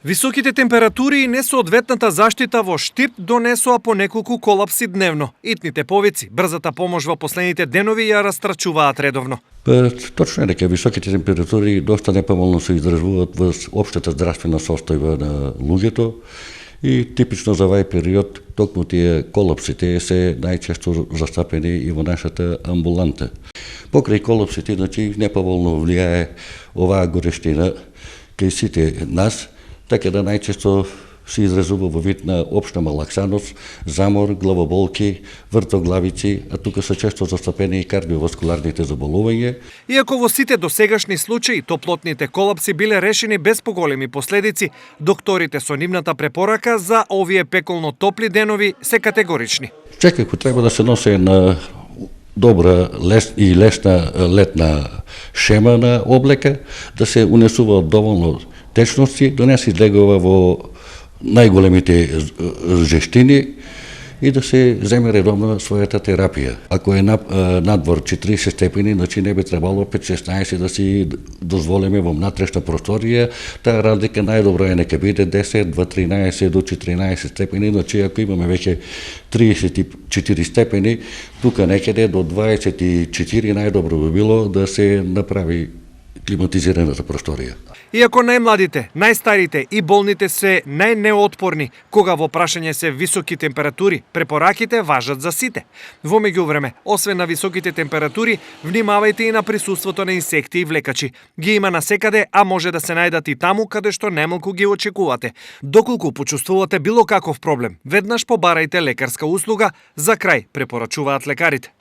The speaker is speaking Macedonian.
Високите температури и несоодветната заштита во Штип донесоа по неколку колапси дневно. Итните повици, брзата помош во последните денови ја растрачуваат редовно. Точно е дека високите температури доста непомално се изразуваат во општата здравствена состојба на луѓето и типично за овај период токму тие колапсите се најчесто застапени и во нашата амбуланта. Покрај колапсите, значи непомално влијае оваа горештина кај сите нас, така да најчесто се изразува во вид на општа малаксаност, замор, главоболки, вртоглавици, а тука се често застапени и кардиоваскуларните заболувања. Иако во сите досегашни случаи топлотните колапси биле решени без поголеми последици, докторите со нивната препорака за овие пеколно топли денови се категорични. Секако треба да се носи на добра и лесна летна шема на облека, да се унесува доволно течности, да не се излегува во најголемите жештини и да се земе редовно својата терапија. Ако е надвор 40 степени, значи не би требало 5-16 да си дозволиме во внатрешна просторија, таа разлика најдобро е нека биде 10, 13 до 14 степени, значи ако имаме веќе 34 степени, тука некаде до 24 најдобро би било да се направи климатизираната просторија. Иако најмладите, најстарите и болните се најнеотпорни, кога во прашање се високи температури, препораките важат за сите. Во меѓувреме, освен на високите температури, внимавајте и на присуството на инсекти и влекачи. Ги има насекаде, а може да се најдат и таму каде што најмалку ги очекувате. Доколку почувствувате било каков проблем, веднаш побарајте лекарска услуга, за крај препорачуваат лекарите.